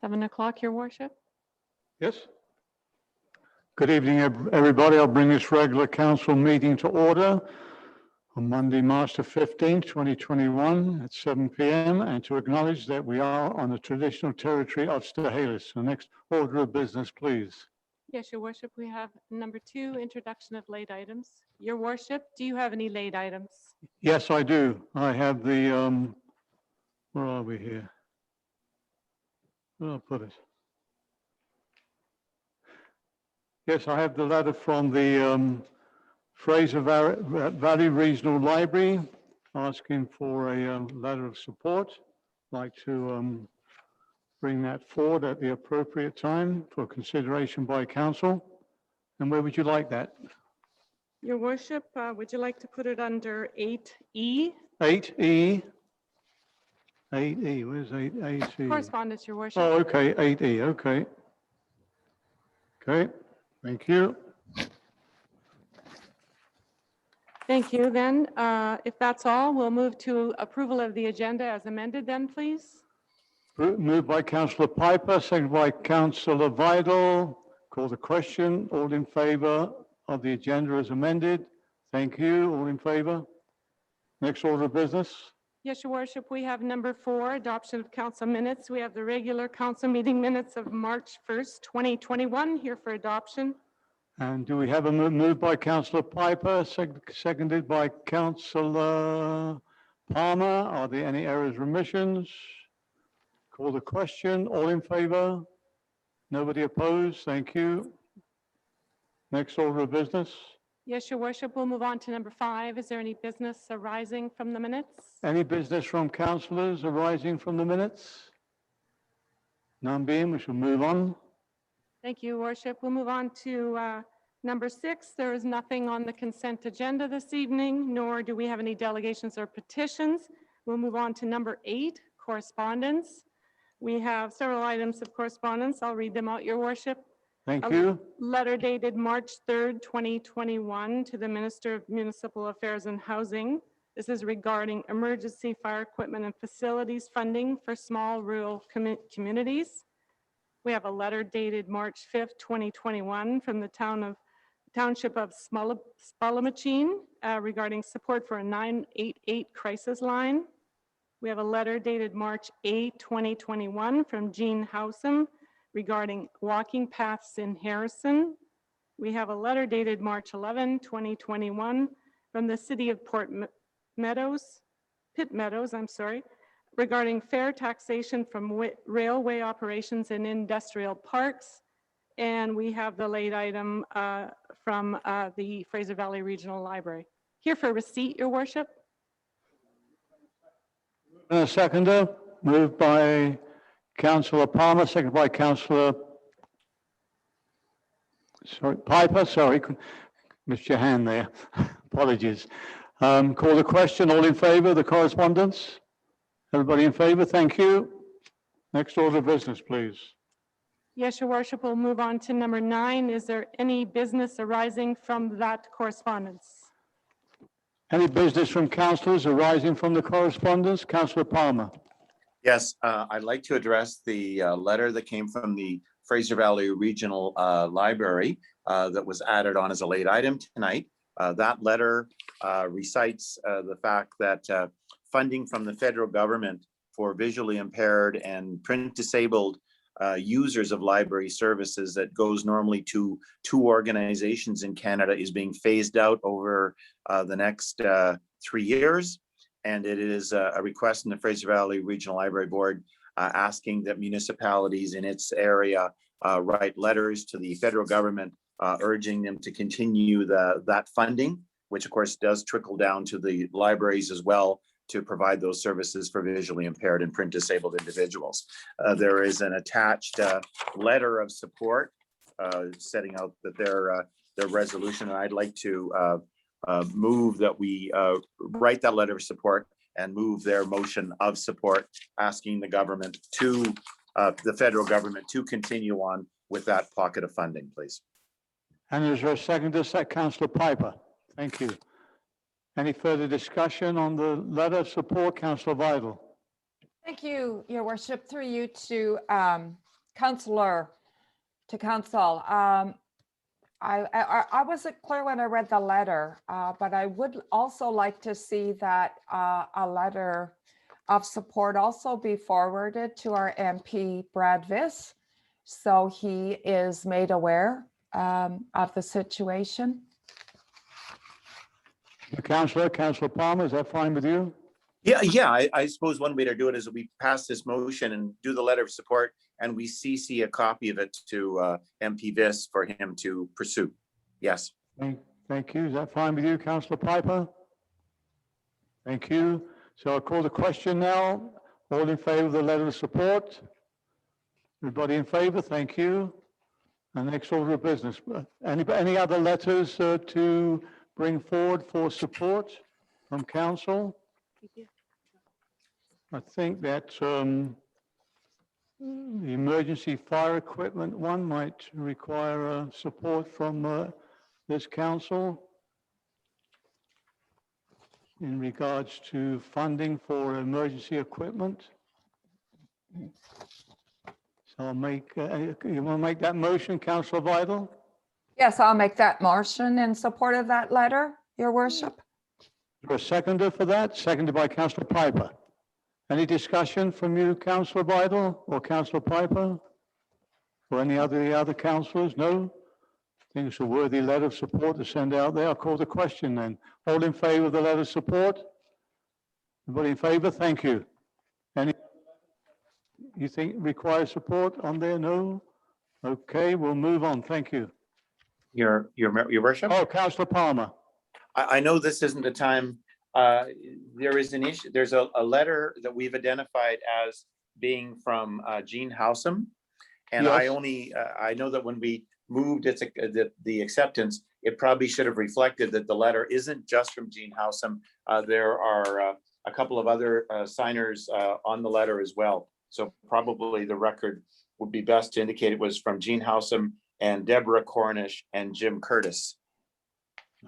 7 o'clock, Your Worship. Yes. Good evening, everybody. I'll bring this regular council meeting to order on Monday, March the 15th, 2021 at 7 p.m. and to acknowledge that we are on the traditional territory of Stahelis. The next order of business, please. Yes, Your Worship, we have number 2, introduction of late items. Your Worship, do you have any late items? Yes, I do. I have the, where are we here? Where did I put it? Yes, I have the letter from the Fraser Valley Regional Library asking for a letter of support. I'd like to bring that forward at the appropriate time for consideration by council. And where would you like that? Your Worship, would you like to put it under 8E? 8E. 8E, where's 8E? Correspondence, Your Worship. Oh, okay, 8E, okay. Okay, thank you. Thank you. Then, if that's all, we'll move to approval of the agenda as amended then, please. Moved by Councillor Piper, seconded by Councillor Vidal. Call the question. All in favour of the agenda as amended? Thank you. All in favour? Next order of business. Yes, Your Worship, we have number 4, adoption of council minutes. We have the regular council meeting minutes of March 1st, 2021 here for adoption. And do we have a move by Councillor Piper, seconded by Councillor Palmer? Are there any errors, remissions? Call the question. All in favour? Nobody opposed? Thank you. Next order of business. Yes, Your Worship, we'll move on to number 5. Is there any business arising from the minutes? Any business from councillors arising from the minutes? None being, we shall move on. Thank you, Your Worship. We'll move on to number 6. There is nothing on the consent agenda this evening, nor do we have any delegations or petitions. We'll move on to number 8, correspondence. We have several items of correspondence. I'll read them out, Your Worship. Thank you. Letter dated March 3rd, 2021 to the Minister of Municipal Affairs and Housing. This is regarding emergency fire equipment and facilities funding for small rural communities. We have a letter dated March 5th, 2021 from the Township of Spulamachine regarding support for a 988 crisis line. We have a letter dated March 8, 2021 from Jean Howsam regarding walking paths in Harrison. We have a letter dated March 11, 2021 from the City of Pitt Meadows, regarding fair taxation from railway operations in industrial parks. And we have the late item from the Fraser Valley Regional Library. Here for receipt, Your Worship. Seconder, moved by Councillor Palmer, seconded by Councillor Piper, missed your hand there. Apologies. Call the question. All in favour of the correspondence? Everybody in favour? Thank you. Next order of business, please. Yes, Your Worship, we'll move on to number 9. Is there any business arising from that correspondence? Any business from councillors arising from the correspondence? Councillor Palmer. Yes, I'd like to address the letter that came from the Fraser Valley Regional Library that was added on as a late item tonight. That letter recites the fact that funding from the federal government for visually impaired and print disabled users of library services that goes normally to 2 organizations in Canada is being phased out over the next 3 years. And it is a request in the Fraser Valley Regional Library Board asking that municipalities in its area write letters to the federal government urging them to continue that funding, which of course does trickle down to the libraries as well to provide those services for visually impaired and print disabled individuals. There is an attached letter of support setting out that their resolution, and I'd like to move that we write that letter of support and move their motion of support, asking the government to, the federal government to continue on with that pocket of funding, please. And is there a second to that? Councillor Piper. Thank you. Any further discussion on the letter of support? Councillor Vidal. Thank you, Your Worship. Through you to Councillor to Council. I wasn't clear when I read the letter, but I would also like to see that a letter of support also be forwarded to our MP Brad Viss, so he is made aware of the situation. Councillor Palmer, is that fine with you? Yeah, I suppose one way to do it is we pass this motion and do the letter of support, and we CC a copy of it to MP Viss for him to pursue. Yes. Thank you. Is that fine with you, Councillor Piper? Thank you. So I'll call the question now. All in favour of the letter of support? Everybody in favour? Thank you. And next order of business. Any other letters to bring forward for support from council? I think that the emergency fire equipment one might require support from this council in regards to funding for emergency equipment. So I'll make, you want to make that motion, Councillor Vidal? Yes, I'll make that motion in support of that letter, Your Worship. Is there a seconder for that? Seconded by Councillor Piper. Any discussion from you, Councillor Vidal or Councillor Piper? Or any other councillors? No? I think it's a worthy letter of support to send out there. I'll call the question then. All in favour of the letter of support? Everybody in favour? Thank you. Any you think requires support on there? No? Okay, we'll move on. Thank you. Your worship. Oh, Councillor Palmer. I know this isn't the time. There is an issue. There's a letter that we've identified as being from Jean Howsam. And Yes. I know that when we moved the acceptance, it probably should have reflected that the letter isn't just from Jean Howsam. There are a couple of other signers on the letter as well. So probably the record would be best to indicate it was from Jean Howsam and Deborah Cornish and Jim Curtis.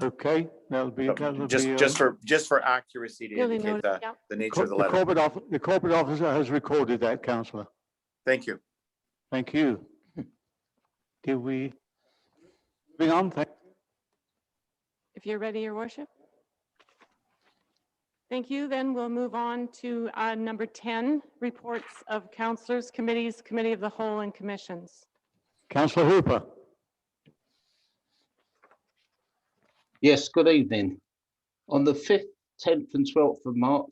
Okay, that'll be Just for accuracy to Really indicate noted, yeah. the nature of the letter. The corporate officer has recorded that, Councillor. Thank you. Thank you. Moving on? If you're ready, Your Worship. Thank you. Then we'll move on to number 10, reports of councillors, committees, committee of the whole, and commissions. Councillor Hooper. Yes, good evening. On the 5th, 10th and 12th of March,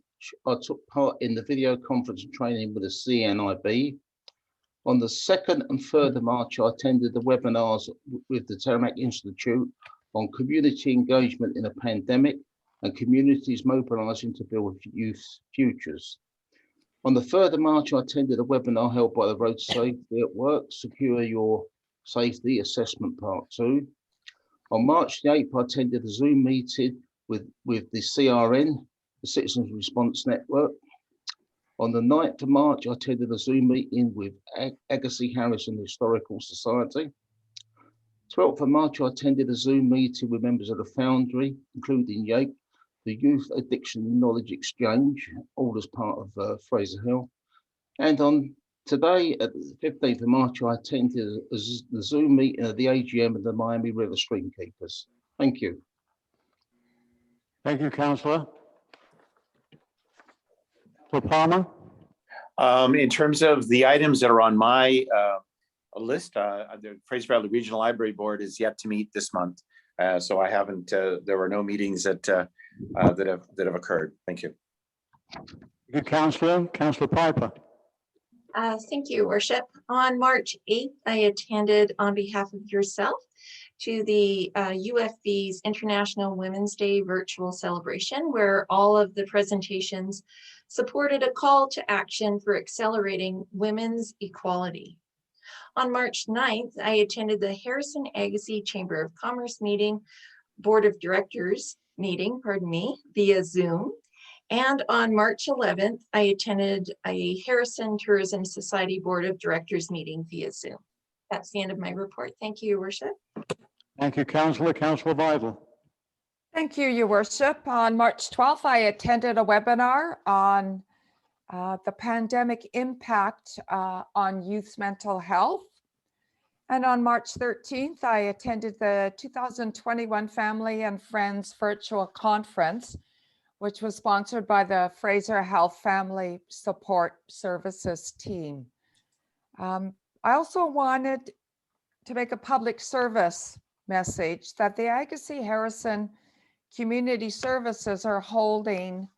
I took part in the video conference training with the CNIB. On the 2nd and 3rd of March, I attended the webinars with the Teramac Institute on community engagement in a pandemic and communities mobilising to build youth futures. On the 3rd of March, I attended a webinar held by the Road Safety at Work, Secure Your Safety Assessment Part 2. On March the 8th, I attended a Zoom meeting with the CRN, the Citizens Response Network. On the 9th of March, I attended a Zoom meeting with Agassiz Harrison Historical Society. 12th of March, I attended a Zoom meeting with members of the Foundry, including Yake, the Youth Addiction Knowledge Exchange, all as part of Fraser Hill. And on today, at the 15th of March, I attended the Zoom meeting at the AGM of the Miami River Streamkeepers. Thank you. Thank you, Councillor. Palmer. In terms of the items that are on my list, the Fraser Valley Regional Library Board is yet to meet this month. So I haven't, there were no meetings that have occurred. Thank you. Thank you, Councillor. Councillor Piper. Thank you, Worship. On March 8th, I attended on behalf of yourself to the UFB's International Women's Day virtual celebration, where all of the presentations supported a call to action for accelerating women's equality. On March 9th, I attended the Harrison Agassiz Chamber of Commerce Board of Directors meeting, via Zoom. And on March 11th, I attended a Harrison Tourism Society Board of Directors meeting via Zoom. That's the end of my report. Thank you, Your Worship. Thank you, Councillor. Councillor Vidal. Thank you, Your Worship. On March 12th, I attended a webinar on the pandemic impact on youth's mental health. And on March 13th, I attended the 2021 Family and Friends Virtual Conference, which was sponsored by the Fraser Health Family Support Services team. I also wanted to make a public service message that the Agassiz Harrison Community Services are holding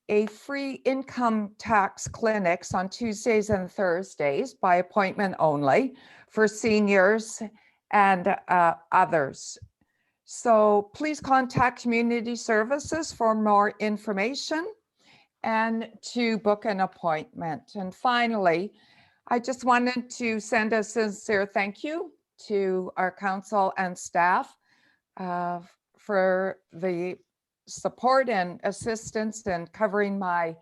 a free income tax clinics on Tuesdays and Thursdays by appointment only for seniors and others. So please contact Community Services for more information and to book an appointment. And finally, I just wanted to send a sincere thank you to our council and staff for the support and assistance in covering my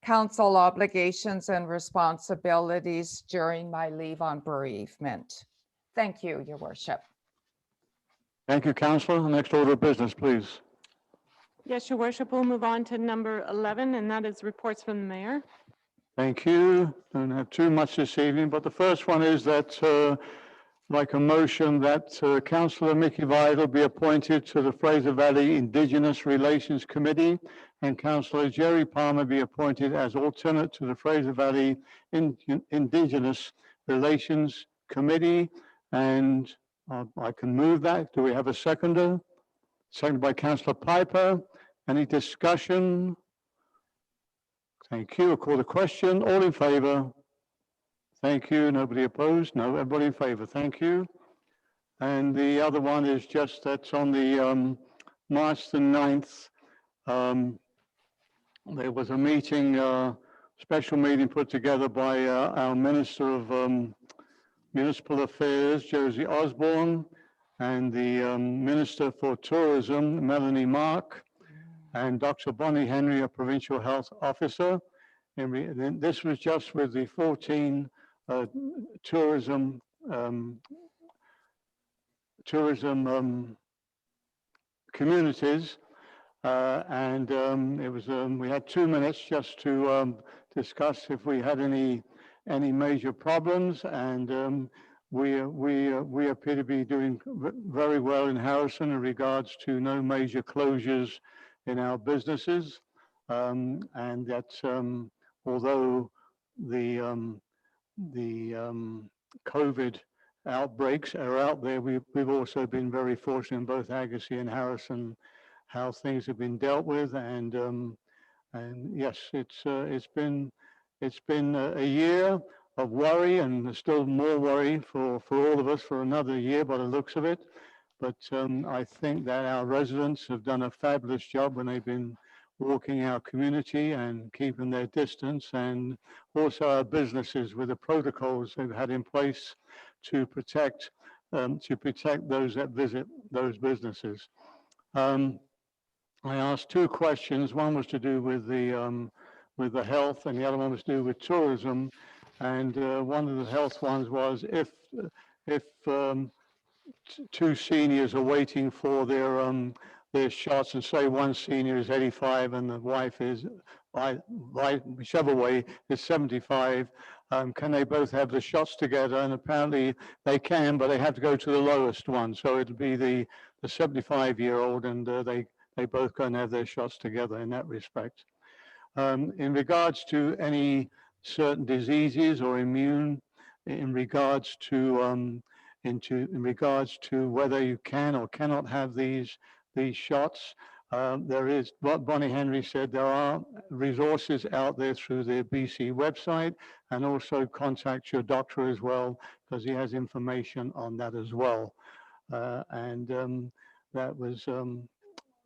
council obligations and responsibilities during my leave on bereavement. Thank you, Your Worship. Thank you, Councillor. Next order of business, please. Yes, Your Worship, we'll move on to number 11, and that is reports from the mayor. Thank you. Don't have too much this evening, but the first one is that like a motion that Councillor Mickey Vidal be appointed to the Fraser Valley Indigenous Relations Committee and Councillor Jerry Palmer be appointed as alternate to the Fraser Valley Indigenous Relations Committee. And I can move that. Do we have a seconder? Seconded by Councillor Piper. Any discussion? Thank you. I'll call the question. All in favour? Thank you. Nobody opposed? No, everybody in favour. Thank you. And the other one is just that's on the March the 9th. There was a meeting, special meeting put together by our Minister of Municipal Affairs, Josie Osborne, and the Minister for Tourism, Melanie Mark, and Dr. Bonnie Henry, a Provincial Health Officer. And this was just with the 14 tourism communities, and it was we had 2 minutes just to discuss if we had any major problems, and we appear to be doing very well in Harrison in regards to no major closures in our businesses, and that although the COVID outbreaks are out there, we've also been very fortunate in both Agassiz and Harrison how things have been dealt with, and yes, it's been a year of worry, and there's still more worry for all of us for another year by the looks of it. But I think that our residents have done a fabulous job when they've been walking our community and keeping their distance, and also our businesses with the protocols they've had in place to protect those that visit those businesses. I asked 2 questions. One was to do with the health, and the other one was to do with tourism. And one of the health ones was if 2 seniors are waiting for their shots, and say one senior is 85 and the wife is, whichever way, is 75, can they both have the shots together? And apparently they can, but they have to go to the lowest one. So it'll be the 75-year-old, and they both go and have their shots together in that respect. In regards to any certain diseases or immune, in regards to whether you can or cannot have these shots, there is what Bonnie Henry said. There are resources out there through the BC website, and also contact your doctor as well, because he has information on that as well.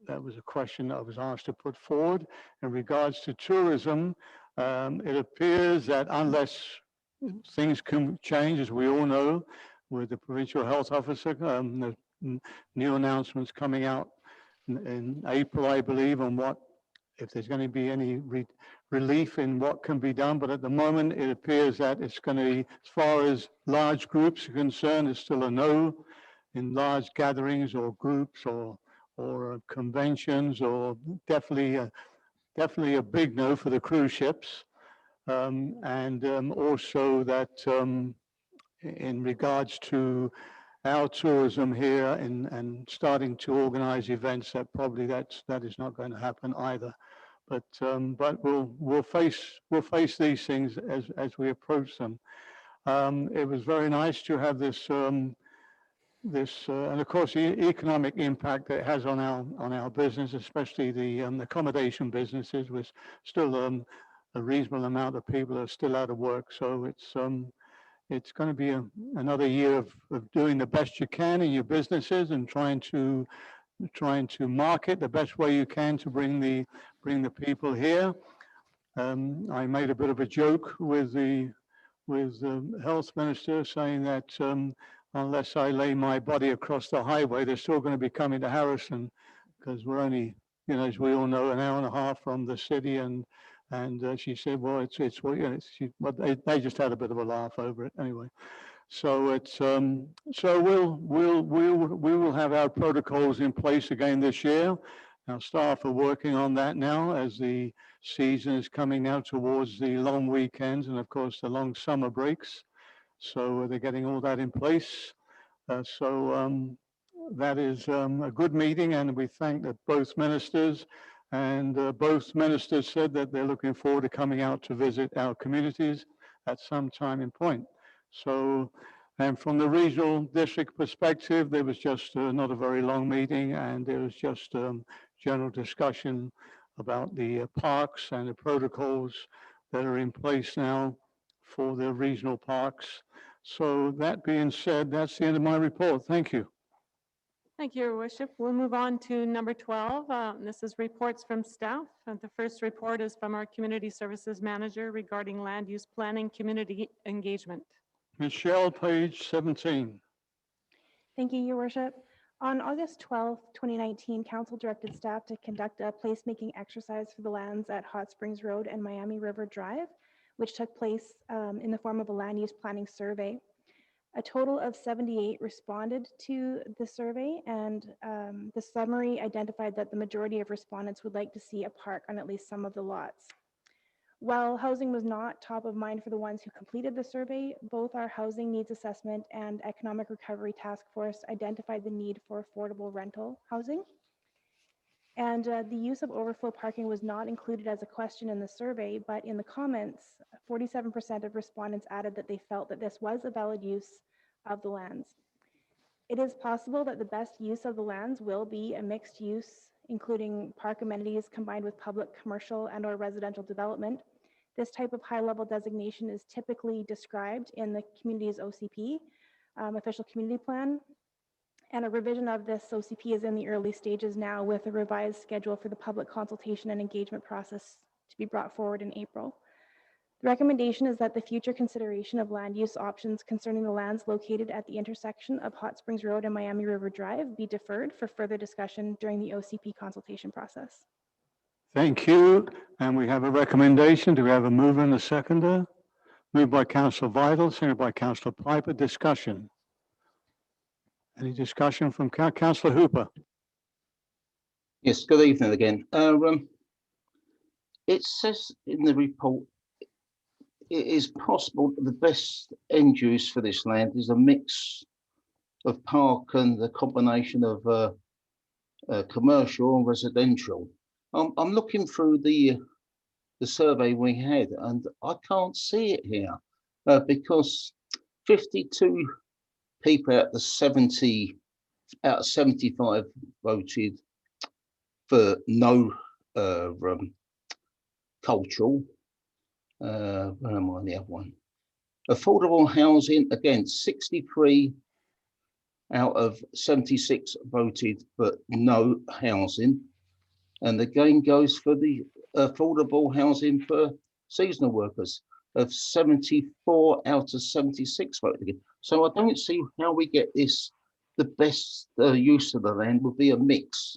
That was a question I was asked to put forward. In regards to tourism, it appears that unless things can change, as we all know, with the Provincial Health Officer, the new announcements coming out in April, I believe, on if there's going to be any relief in what can be done. But at the moment, it appears that it's going to be, as far as large groups are concerned, it's still a no in large gatherings or groups or conventions, or definitely a big no for the cruise ships. And also that in regards to our tourism here and starting to organize events, that probably that is not going to happen either. But we'll face these things as we approach them. It was very nice to have this and of course the economic impact that it has on our business, especially the accommodation businesses, with still a reasonable amount of people are still out of work. So it's going to be another year of doing the best you can in your businesses and trying to market the best way you can to bring the people here. I made a bit of a joke with the health minister, saying that unless I lay my body across the highway, they're still going to be coming to Harrison, because we're only, as we all know, an hour and a half from the city. And she said, well, it's well, but they just had a bit of a laugh over it anyway. So so we will have our protocols in place again this year. Our staff are working on that now as the season is coming now towards the long weekends and of course the long summer breaks. So they're getting all that in place. That is a good meeting, and we thank that both ministers said that they're looking forward to coming out to visit our communities at some time in point. So, and from the regional district perspective, there was just not a very long meeting, and there was just general discussion about the parks and the protocols that are in place now for the regional parks. So that being said, that's the end of my report. Thank you. Thank you, Your Worship. We'll move on to number 12. This is reports from staff. The first report is from our Community Services Manager regarding land use planning community engagement. Michelle, page 17. Thank you, Your Worship. On August 12, 2019, Council directed staff to conduct a placemaking exercise for the lands at Hot Springs Road and Miami River Drive, which took place in the form of a land use planning survey. A total of 78 responded to the survey, and the summary identified that the majority of respondents would like to see a park on at least some of the lots. While housing was not top of mind for the ones who completed the survey, both our Housing Needs Assessment and Economic Recovery Task Force identified the need for affordable rental housing. And the use of overflow parking was not included as a question in the survey, but in the comments, 47% of respondents added that they felt that this was a valid use of the lands. It is possible that the best use of the lands will be a mixed use, including park amenities combined with public, commercial, and/or residential development. This type of high-level designation is typically described in the community's OCP, official community plan. And a revision of this OCP is in the early stages now, with a revised schedule for the public consultation and engagement process to be brought forward in April. The recommendation is that the future consideration of land use options concerning the lands located at the intersection of Hot Springs Road and Miami River Drive be deferred for further discussion during the OCP consultation process. Thank you. And we have a recommendation. Do we have a mover and a seconder? Moved by Councillor Vidal, seconded by Councillor Piper. Discussion. Any discussion from Councillor Hooper? Yes, good evening again. It says in the report, it is possible that the best end use for this land is a mix of park and the combination of commercial and residential. I'm looking through the survey we had, and I can't see it here because 52 people out of 75 voted for no cultural. Where am I? The other one. Affordable housing, again, 63 out of 76 voted for no housing. And again goes for the affordable housing for seasonal workers of 74 out of 76 voted again. So I don't see how we get this, the best use of the land would be a mix.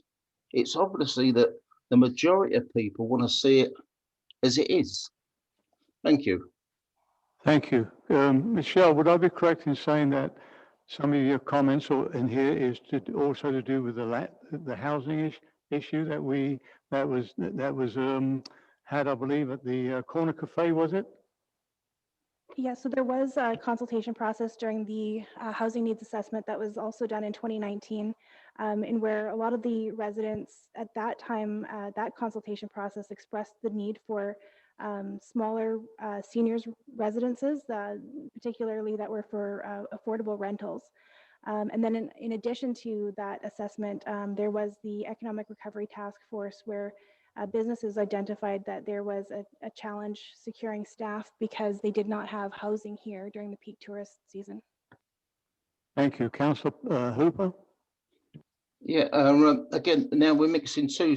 It's obviously that the majority of people want to see it as it is. Thank you. Thank you. Michelle, would I be correct in saying that some of your comments in here is also to do with the housing issue that was had, I believe, at the Corner Cafe, was it? Yeah, so there was a consultation process during the housing needs assessment that was also done in 2019, in where a lot of the residents at that time, that consultation process expressed the need for smaller seniors residences, particularly that were for affordable rentals. And then in addition to that assessment, there was the Economic Recovery Task Force where businesses identified that there was a challenge securing staff because they did not have housing here during the peak tourist season. Thank you. Councillor Hooper? Yeah, again, now we're mixing two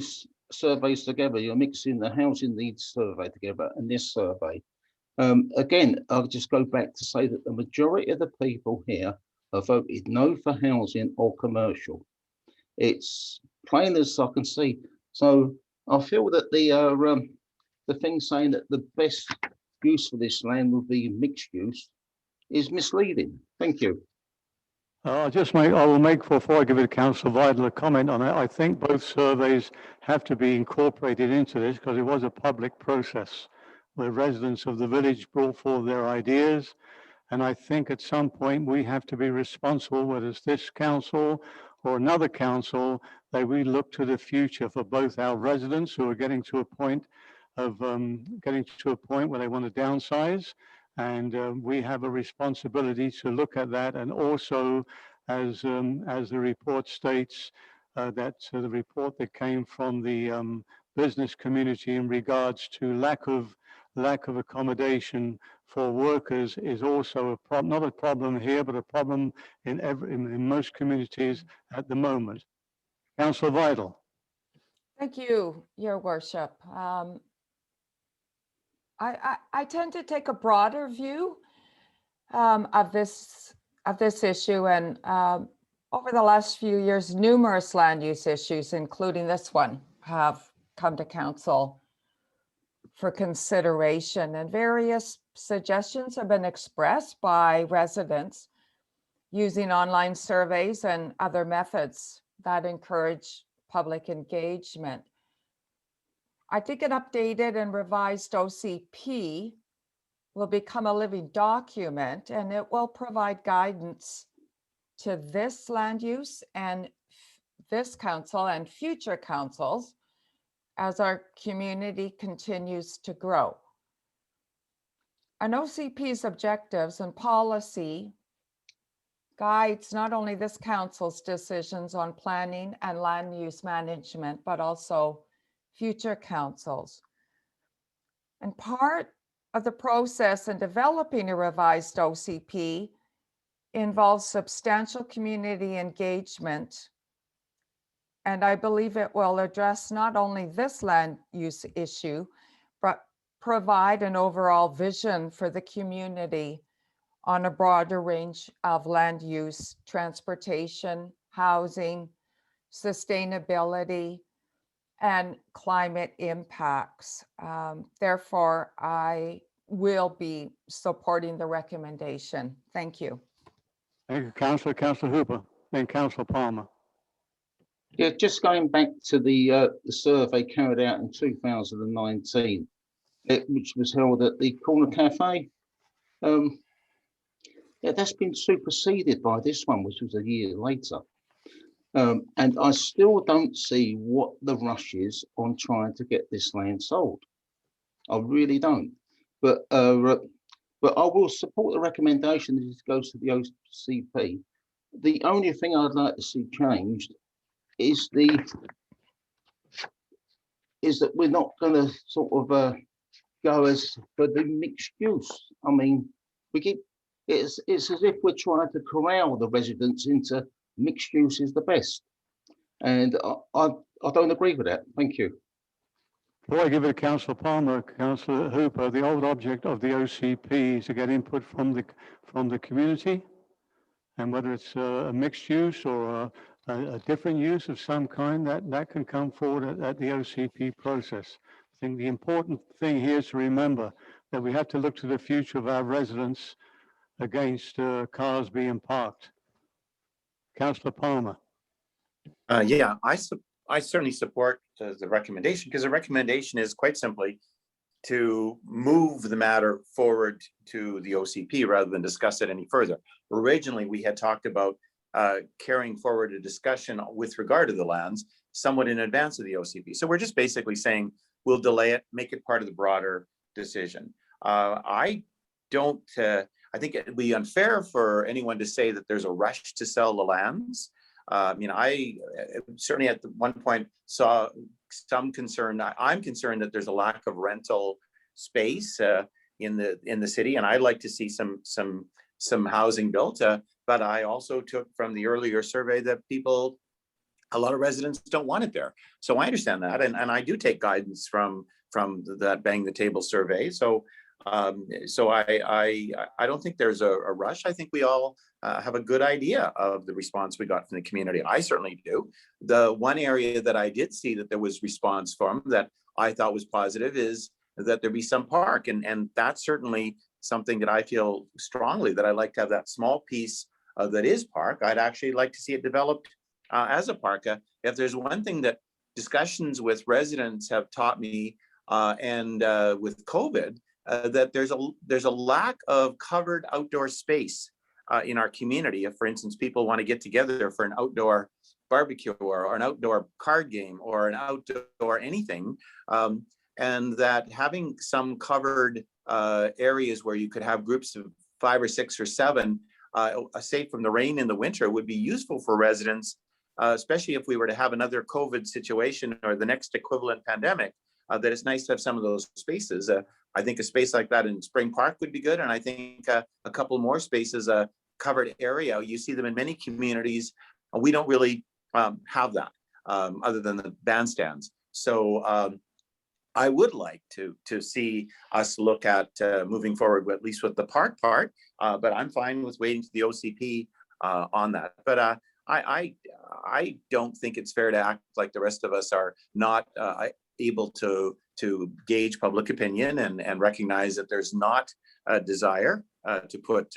surveys together. You're mixing the housing needs survey together and this survey. Again, I'll just go back to say that the majority of the people here have voted no for housing or commercial. It's plain as I can see. So I feel that the thing saying that the best use for this land will be mixed use is misleading. Thank you. I will make, before I give it to Councillor Vidal, a comment on it. I think both surveys have to be incorporated into this because it was a public process where residents of the village brought forward their ideas. And I think at some point we have to be responsible, whether it's this council or another council, that we look to the future for both our residents who are getting to a point where they want to downsize. And we have a responsibility to look at that. And also, as the report states, the report that came from the business community in regards to lack of accommodation for workers is also a problem, not a problem here, but a problem in most communities at the moment. Councillor Vidal. Thank you, Your Worship. I tend to take a broader view of this issue, and over the last few years, numerous land use issues, including this one, have come to council for consideration, and various suggestions have been expressed by residents using online surveys and other methods that encourage public engagement. I think an updated and revised OCP will become a living document, and it will provide guidance to this land use and this council and future councils as our community continues to grow. An OCP's objectives and policy guides not only this council's decisions on planning and land use management, but also future councils. And part of the process in developing a revised OCP involves substantial community engagement. And I believe it will address not only this land use issue, but provide an overall vision for the community on a broader range of land use, transportation, housing, sustainability, and climate impacts. Therefore, I will be supporting the recommendation. Thank you. Thank you, Councillor. Councillor Hooper, then Councillor Palmer. Yeah, just going back to the survey carried out in 2019, which was held at the Corner Cafe. Yeah, that's been superseded by this one, which was a year later. And I still don't see what the rush is on trying to get this land sold. I really don't. But I will support the recommendation that it goes to the OCP. The only thing I'd like to see changed is that we're not going to sort of go as for the mixed use. I mean, it's as if we're trying to corral the residents into mixed use is the best, and I don't agree with that. Thank you. Before I give it to Councillor Palmer, Councillor Hooper, the old object of the OCP is to get input from the community, and whether it's a mixed use or a different use of some kind, that can come forward at the OCP process. I think the important thing here is to remember that we have to look to the future of our residents against cars being parked. Councillor Palmer. Yeah, I certainly support the recommendation, because the recommendation is quite simply to move the matter forward to the OCP rather than discuss it any further. Originally, we had talked about carrying forward a discussion with regard to the lands somewhat in advance of the OCP. So we're just basically saying we'll delay it, make it part of the broader decision. I think it'd be unfair for anyone to say that there's a rush to sell the lands. I certainly at one point saw some concern. I'm concerned that there's a lack of rental space in the city, and I'd like to see some housing built. But I also took from the earlier survey that a lot of residents don't want it there. So I understand that, and I do take guidance from that Bang the Table survey. So I don't think there's a rush. I think we all have a good idea of the response we got from the community. I certainly do. The one area that I did see that there was response from that I thought was positive is that there be some park, and that's certainly something that I feel strongly that I'd like to have that small piece that is park. I'd actually like to see it developed as a park. If there's one thing that discussions with residents have taught me, and with COVID, that there's a lack of covered outdoor space in our community. If, for instance, people want to get together for an outdoor barbecue or an outdoor card game or an outdoor anything, and that having some covered areas where you could have groups of 5 or 6 or 7 safe from the rain in the winter would be useful for residents, especially if we were to have another COVID situation or the next equivalent pandemic, that it's nice to have some of those spaces. I think a space like that in Spring Park would be good. And I think a couple more spaces, a covered area, you see them in many communities. We don't really have that other than the bandstands. So I would like to see us look at moving forward, at least with the park part, but I'm fine with waiting to the OCP on that. But I don't think it's fair to act like the rest of us are not able to gauge public opinion and recognize that there's not a desire to put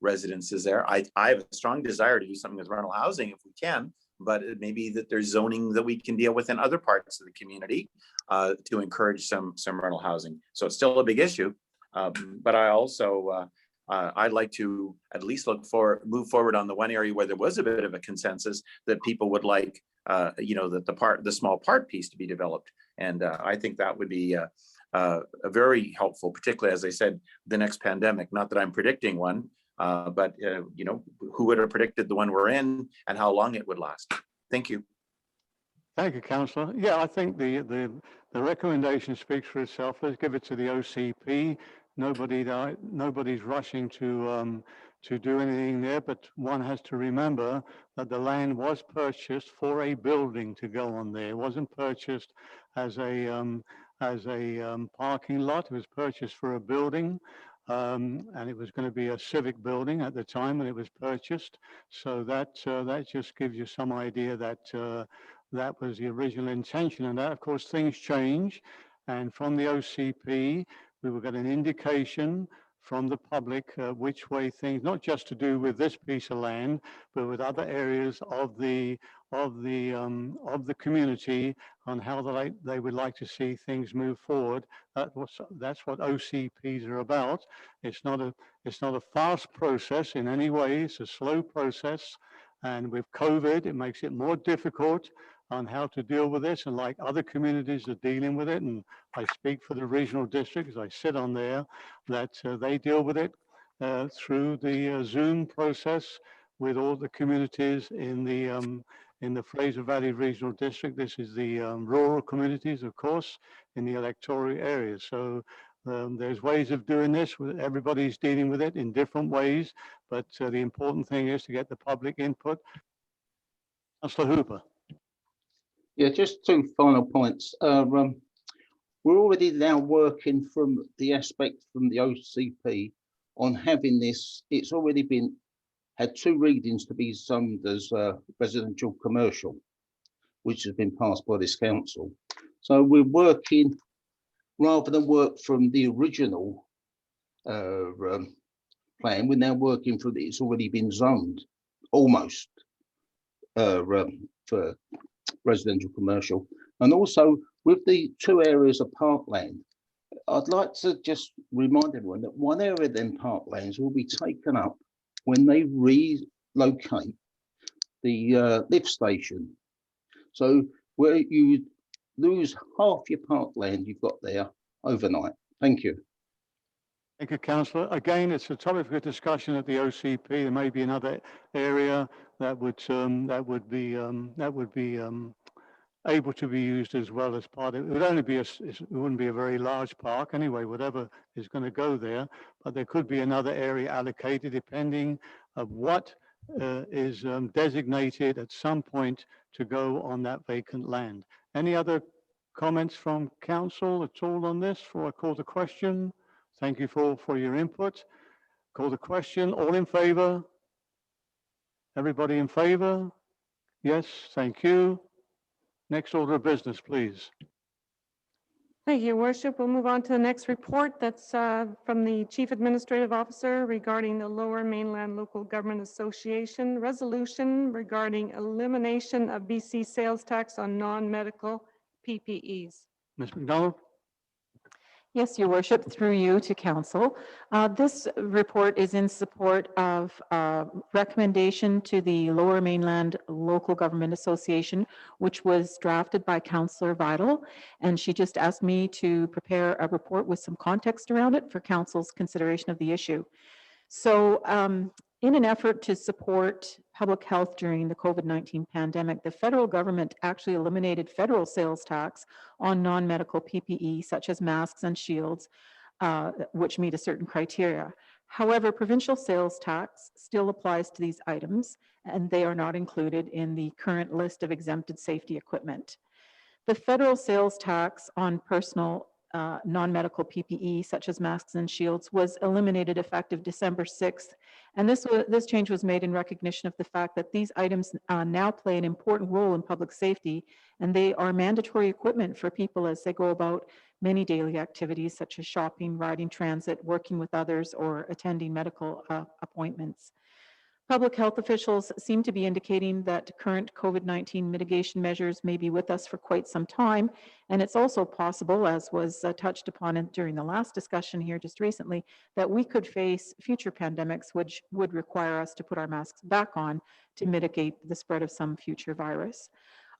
residences there. I have a strong desire to do something with rental housing if we can, but it may be that there's zoning that we can deal with in other parts of the community to encourage some rental housing. So it's still a big issue, but I also I'd like to at least move forward on the one area where there was a bit of a consensus that people would like, the small part piece to be developed. And I think that would be a very helpful, particularly, as I said, the next pandemic. Not that I'm predicting one, but who would have predicted the one we're in and how long it would last? Thank you. Thank you, Councillor. Yeah, I think the recommendation speaks for itself. Let's give it to the OCP. Nobody's rushing to do anything there, but one has to remember that the land was purchased for a building to go on there. It wasn't purchased as a parking lot. It was purchased for a building, and it was going to be a civic building at the time when it was purchased. So that just gives you some idea that that was the original intention. And that, of course, things change. And from the OCP, we will get an indication from the public which way things, not just to do with this piece of land, but with other areas of the community, on how they would like to see things move forward. That's what OCPs are about. It's not a fast process in any way. It's a slow process, and with COVID, it makes it more difficult on how to deal with this, and like other communities are dealing with it, and I speak for the regional district as I sit on there, that they deal with it through the Zoom process with all the communities in the Fraser Valley Regional District. This is the rural communities, of course, in the electoral areas. So there's ways of doing this. Everybody's dealing with it in different ways, but the important thing is to get the public input. Councillor Hooper. Yeah, just 2 final points. We're already now working from the aspect from the OCP on having this. It's already had 2 readings to be zoned as residential commercial, which has been passed by this council. So we're working, rather than work from the original plan, we're now working from it's already been zoned almost for residential commercial. And also with the 2 areas of parkland, I'd like to just remind everyone that one area of them parklands will be taken up when they relocate the lift station. So where you would lose half your parkland you've got there overnight. Thank you. Thank you, councillor. Again, it's a topic for discussion at the OCP. There may be another area that would be able to be used as well as part of it. It would only be it wouldn't be a very large park anyway, whatever is going to go there, but there could be another area allocated depending of what is designated at some point to go on that vacant land. Any other comments from council at all on this before I call the question? Thank you for your input. Call the question. All in favor? Everybody in favor? Yes, thank you. Next order of business, please. Thank you, Your Worship. We'll move on to the next report. That's from the Chief Administrative Officer regarding the Lower Mainland Local Government Association resolution regarding elimination of BC sales tax on non-medical PPEs. Ms. McDonald? Yes, Your Worship, through you to Council. This report is in support of recommendation to the Lower Mainland Local Government Association, which was drafted by Councillor Vital, and she just asked me to prepare a report with some context around it for Council's consideration of the issue. So in an effort to support public health during the COVID-19 pandemic, the federal government actually eliminated federal sales tax on non-medical PPE, such as masks and shields, which meet a certain criteria. However, provincial sales tax still applies to these items, and they are not included in the current list of exempted safety equipment. The federal sales tax on personal non-medical PPE, such as masks and shields, was eliminated effective December 6th. And this change was made in recognition of the fact that these items now play an important role in public safety, and they are mandatory equipment for people as they go about many daily activities, such as shopping, riding transit, working with others, or attending medical appointments. Public health officials seem to be indicating that current COVID-19 mitigation measures may be with us for quite some time. And it's also possible, as was touched upon during the last discussion here just recently, that we could face future pandemics which would require us to put our masks back on to mitigate the spread of some future virus.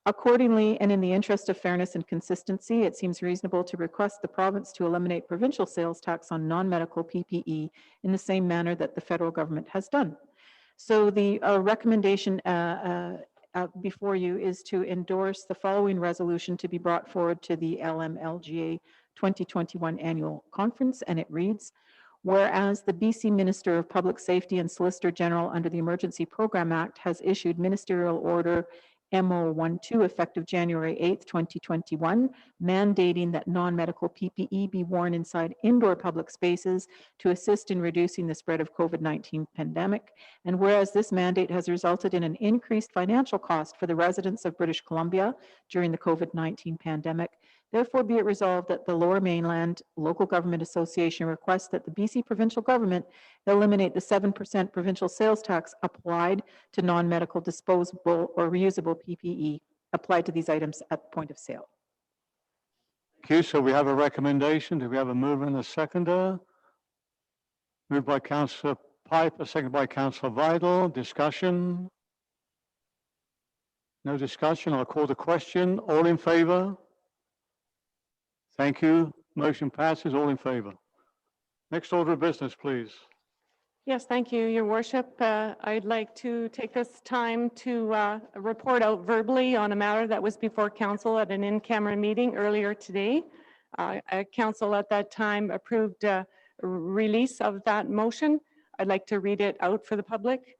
Accordingly, and in the interest of fairness and consistency, it seems reasonable to request the province to eliminate provincial sales tax on non-medical PPE in the same manner that the federal government has done. So the recommendation before you is to endorse the following resolution to be brought forward to the LMLGA 2021 annual conference, and it reads, whereas the BC Minister of Public Safety and Solicitor General under the Emergency Program Act has issued Ministerial Order MO12 effective January 8th, 2021, mandating that non-medical PPE be worn inside indoor public spaces to assist in reducing the spread of COVID-19 pandemic. And whereas this mandate has resulted in an increased financial cost for the residents of British Columbia during the COVID-19 pandemic, therefore be it resolved that the Lower Mainland Local Government Association requests that the BC provincial government eliminate the 7% provincial sales tax applied to non-medical disposable or reusable PPE applied to these items at the point of sale. Thank you. So we have a recommendation. Do we have a mover and a seconder? Moved by Councillor Piper, seconded by Councillor Vidal. Discussion? No discussion. I'll call the question. All in favor? Thank you. Motion passes. All in favor. Next order of business, please. Yes, thank you, Your Worship. I'd like to take this time to report out verbally on a matter that was before Council at an in-camera meeting earlier today. Council at that time approved release of that motion. I'd like to read it out for the public.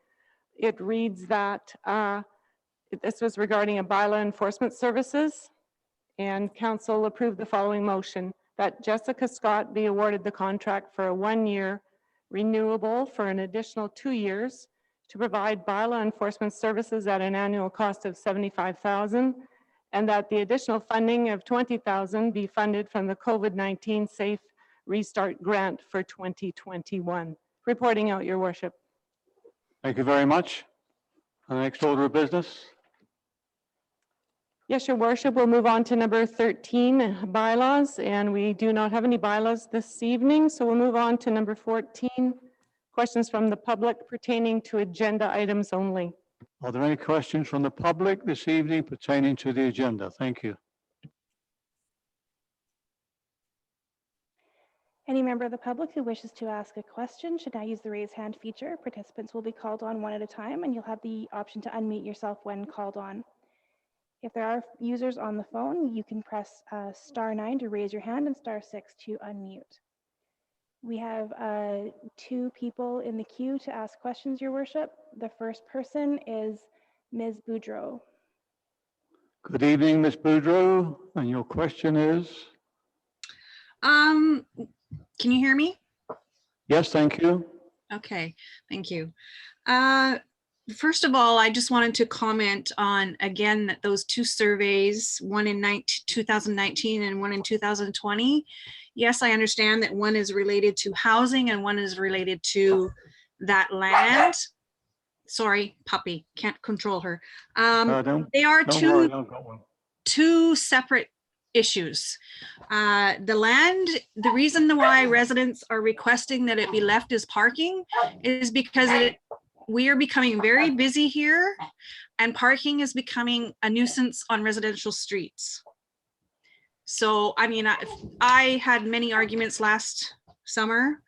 It reads that this was regarding a bylaw enforcement services, and Council approved the following motion: that Jessica Scott be awarded the contract for a 1-year renewable for an additional 2 years to provide bylaw enforcement services at an annual cost of $75,000, and that the additional funding of $20,000 be funded from the COVID-19 Safe Restart Grant for 2021. Reporting out, Your Worship. Thank you very much. Next order of business. Yes, Your Worship, we'll move on to number 13, bylaws, and we do not have any bylaws this evening, so we'll move on to number 14, questions from the public pertaining to agenda items only. Are there any questions from the public this evening pertaining to the agenda? Thank you. Any member of the public who wishes to ask a question should now use the raise hand feature. Participants will be called on one at a time, and you'll have the option to unmute yourself when called on. If there are users on the phone, you can press *9 to raise your hand and *6 to unmute. We have 2 people in the queue to ask questions, Your Worship. The first person is Ms. Boudreau. Good evening, Ms. Boudreau, and your question is? Can you hear me? Yes, thank you. Okay, thank you. First of all, I just wanted to comment on, again, that those 2 surveys, one in 2019 and one in 2020. Yes, I understand that one is related to housing and one is related to that land. Sorry, puppy, can't control her. They are Don't worry, I've got one. 2 separate issues. The land, the reason why residents are requesting that it be left as parking is because we are becoming very busy here, and parking is becoming a nuisance on residential streets. So, I mean, I had many arguments last summer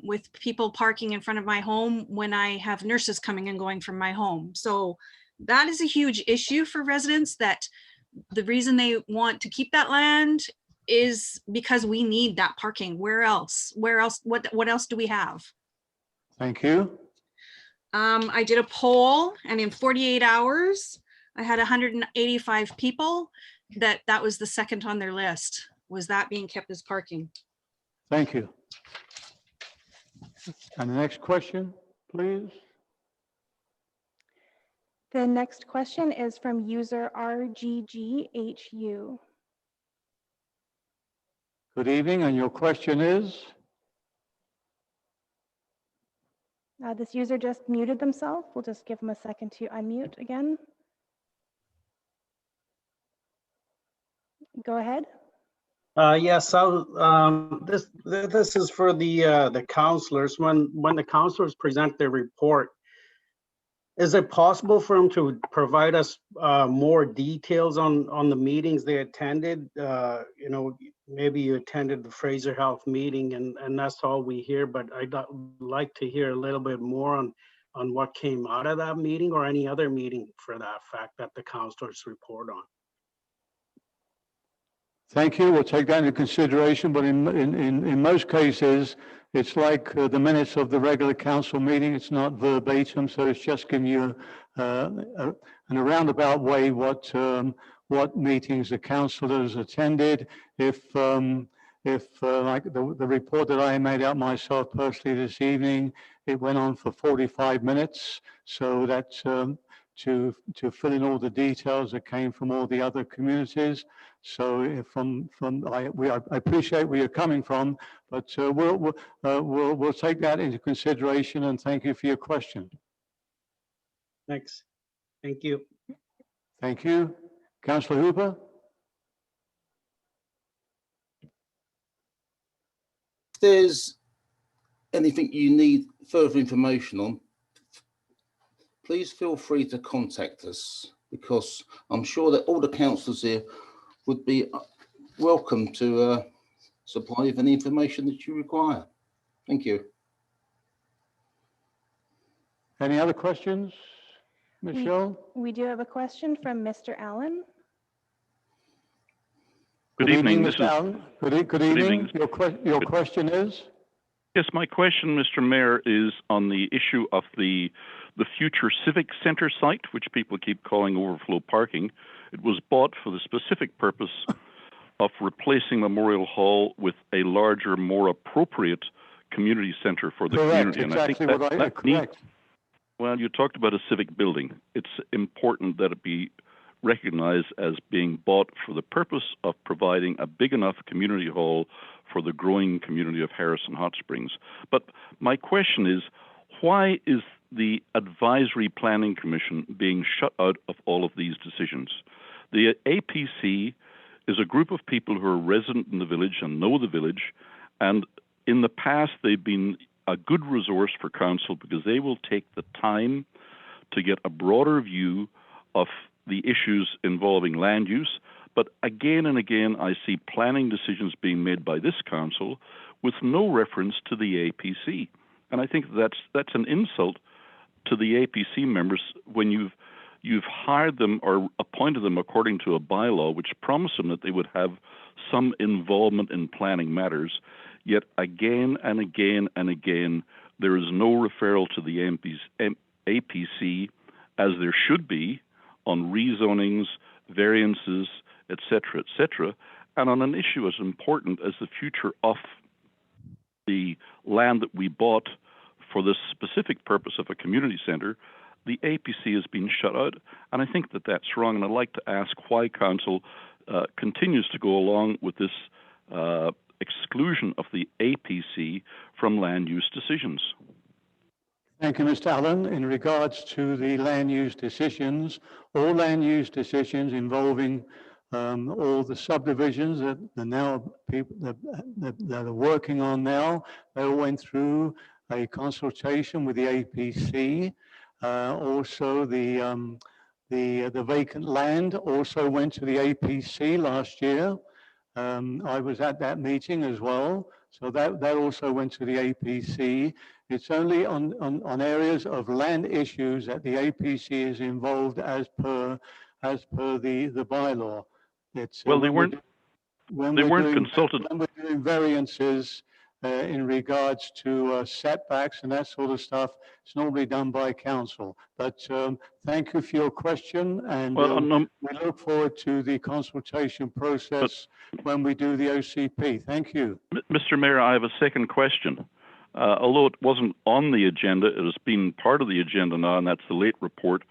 with people parking in front of my home when I have nurses coming and going from my home. So that is a huge issue for residents, that the reason they want to keep that land is because we need that parking. Where else? What else do we have? Thank you. I did a poll, and in 48 hours, I had 185 people that was the second on their list, was that being kept as parking. Thank you. And the next question, please. The next question is from user RGGHU. Good evening, and your question is? This user just muted themselves. We'll just give them a second to unmute again. Go ahead. Yes, this is for the counselors. When the counselors present their report, is it possible for them to provide us more details on the meetings they attended? You know, maybe you attended the Fraser Health meeting and that's all we hear, but I'd like to hear a little bit more on what came out of that meeting, or any other meeting for that fact that the counselors report on. Thank you. We'll take that into consideration, but in most cases, it's like the minutes of the regular council meeting. It's not verbatim, so it's just giving you in a roundabout way what meetings the councillors attended. If like the report that I made out myself personally this evening, it went on for 45 minutes. So that's to fill in all the details that came from all the other communities. So I appreciate where you're coming from, but we'll take that into consideration, and thank you for your question. Thanks. Thank you. Thank you. Councillor Hooper. If there's anything you need further information on, please feel free to contact us, because I'm sure that all the councillors here would be welcome to supply you with any information that you require. Thank you. Any other questions, Michelle? We do have a question from Mr. Allen. Good evening, Mr. Allen. Good evening. Your question is? Yes, my question, Mr. Mayor, is on the issue of the future Civic Centre site, which people keep calling overflow parking. It was bought for the specific purpose of replacing Memorial Hall with a larger, more appropriate community centre for the community. And exactly I think that correct. Well, you talked about a civic building. It's important that it be recognized as being bought for the purpose of providing a big enough community hall for the growing community of Harrison Hot Springs. But my question is, why is the Advisory Planning Commission being shut out of all of these decisions? The APC is a group of people who are resident in the village and know the village, and in the past they've been a good resource for council because they will take the time to get a broader view of the issues involving land use. But again and again, I see planning decisions being made by this council with no reference to the APC. And I think that's an insult to the APC members when you've hired them or appointed them according to a bylaw which promised them that they would have some involvement in planning matters. Yet again and again and again, there is no referral to the APC, as there should be, on rezonings, variances, etc., etc., and on an issue as important as the future of the land that we bought for the specific purpose of a community centre. The APC has been shut out, and I think that that's wrong. And I'd like to ask why council continues to go along with this exclusion of the APC from land use decisions. Thank you, Mr. Allen. In regards to the land use decisions, all land use decisions involving all the subdivisions that the now people that are working on now, they all went through a consultation with the APC. Also, the vacant land also went to the APC last year. I was at that meeting as well, so that also went to the APC. It's only on areas of land issues that the APC is involved as per the bylaw. It's well, they weren't consulted when we're doing variances in regards to setbacks and that sort of stuff. It's normally done by council. But thank you for your question, and we look forward to the consultation process when we do the OCP. Thank you. Mr. Mayor, I have a second question. Although it wasn't on the agenda, it has been part of the agenda now, and that's the late report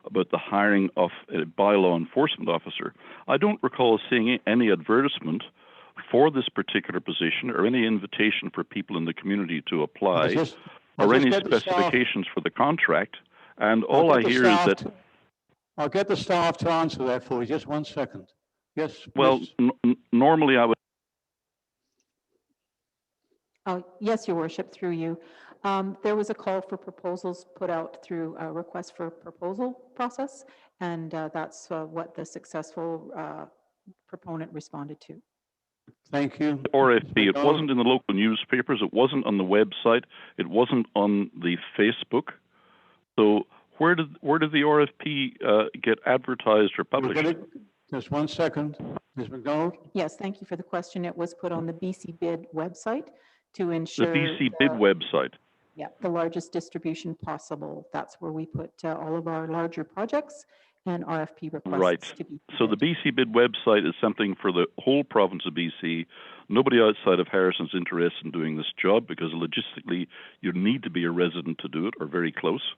about the hiring of a bylaw enforcement officer. I don't recall seeing any advertisement for this particular position or any invitation for people in the community to apply or any specifications for the contract. And all I hear is that... I'll get the staff to answer that for you. Just 1 second. Yes, please. Well, normally I would... Yes, Your Worship, through you. There was a call for proposals put out through a request for proposal process, and that's what the successful proponent responded to. Thank you. RFP, it wasn't in the local newspapers, it wasn't on the website, it wasn't on the Facebook. So where did the RFP get advertised or published? Just 1 second. Ms. McDonald? Yes, thank you for the question. It was put on the BC Bid website to ensure... The BC Bid website? Yeah, the largest distribution possible. That's where we put all of our larger projects and RFP requests to be. So the BC Bid website is something for the whole province of BC. Nobody outside of Harrison's interested in doing this job because logistically you need to be a resident to do it or very close.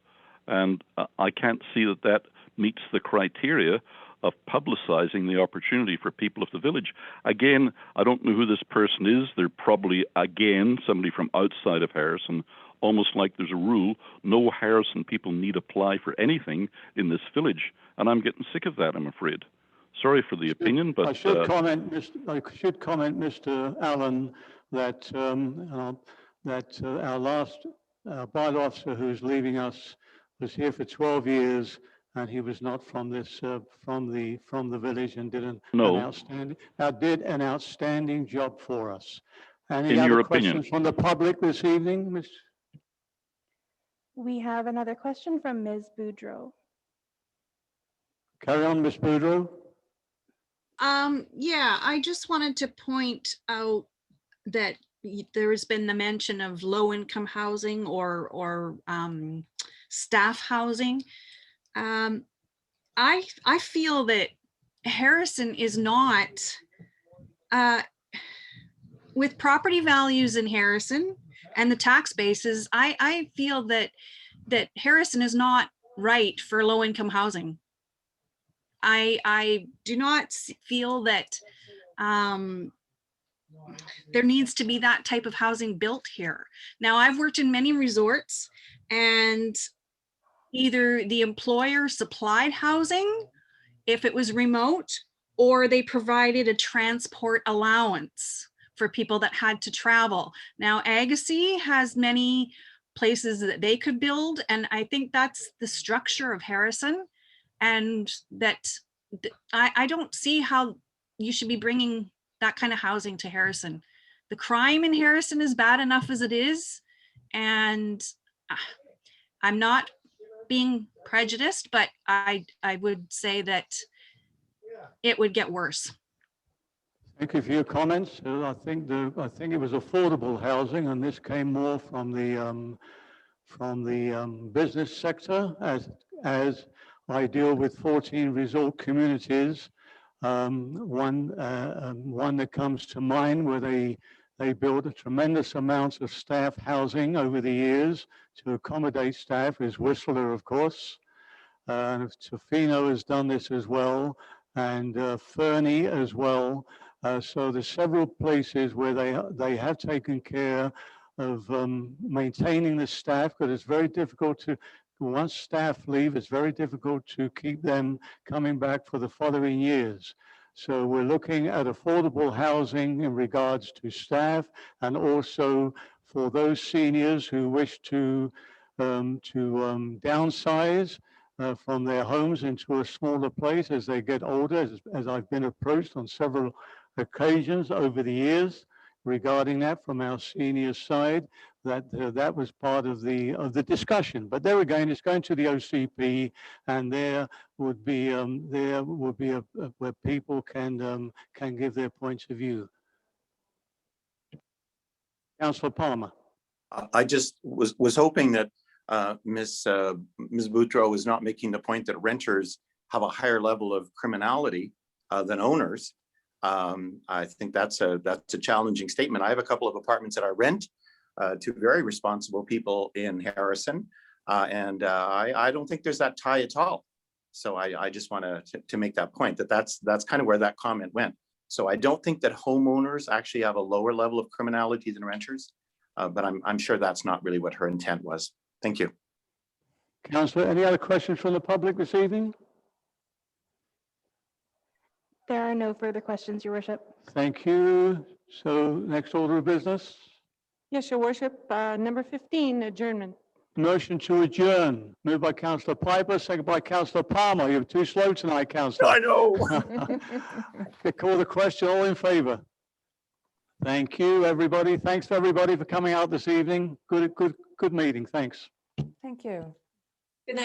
And I can't see that that meets the criteria of publicizing the opportunity for people of the village. Again, I don't know who this person is. They're probably, again, somebody from outside of Harrison, almost like there's a rule, no Harrison people need apply for anything in this village. And I'm getting sick of that, I'm afraid. Sorry for the opinion, but... I should comment, Mr. Allen, that, our last bylaw officer who's leaving us was here for 12 years, and he was not from this from the village and did an outstanding job for us. Any other questions from the public this evening, Ms.? We have another question from Ms. Boudreau. Carry on, Ms. Boudreau. Yeah, I just wanted to point out that there has been the mention of low-income housing or staff housing. I feel that Harrison is not, with property values in Harrison and the tax bases, I feel that Harrison is not right for low-income housing. I do not feel that there needs to be that type of housing built here. Now, I've worked in many resorts, and either the employer supplied housing if it was remote, or they provided a transport allowance for people that had to travel. Now, Agassiz has many places that they could build, and I think that's the structure of Harrison, and that I don't see how you should be bringing that kind of housing to Harrison. The crime in Harrison is bad enough as it is, and I'm not being prejudiced, but I would say that it would get worse. Thank you for your comments. I think it was affordable housing, and this came more from the business sector as I deal with 14 resort communities. One that comes to mind where they built a tremendous amounts of staff housing over the years to accommodate staff is Whistler, of course. Tofino has done this as well, and Fernie as well. So there's several places where they have taken care of maintaining the staff, because it's very difficult to, once staff leave, it's very difficult to keep them coming back for the following years. So we're looking at affordable housing in regards to staff, and also for those seniors who wish to downsize from their homes into a smaller place as they get older, as I've been approached on several occasions over the years regarding that from our senior side, that was part of the discussion. But there again, it's going to the OCP, and there would be where people can give their points of view. Councillor Palmer. I just was hoping that Ms. Boudreau was not making the point that renters have a higher level of criminality than owners. I think that's a challenging statement. I have a couple of apartments that I rent to very responsible people in Harrison, and I don't think there's that tie at all. So I just want to make that point, that's kind of where that comment went. So I don't think that homeowners actually have a lower level of criminality than renters, but I'm sure that's not really what her intent was. Thank you. Councillor, any other questions from the public this evening? There are no further questions, Your Worship. Thank you. So next order of business. Yes, Your Worship. Number 15, adjournment. Motion to adjourn. Moved by Councillor Piper, second by Councillor Palmer. You're too slow tonight, Councillor. I know. Call the question. All in favour? Thank you, everybody. Thanks to everybody for coming out this evening. Good meeting. Thanks. Thank you.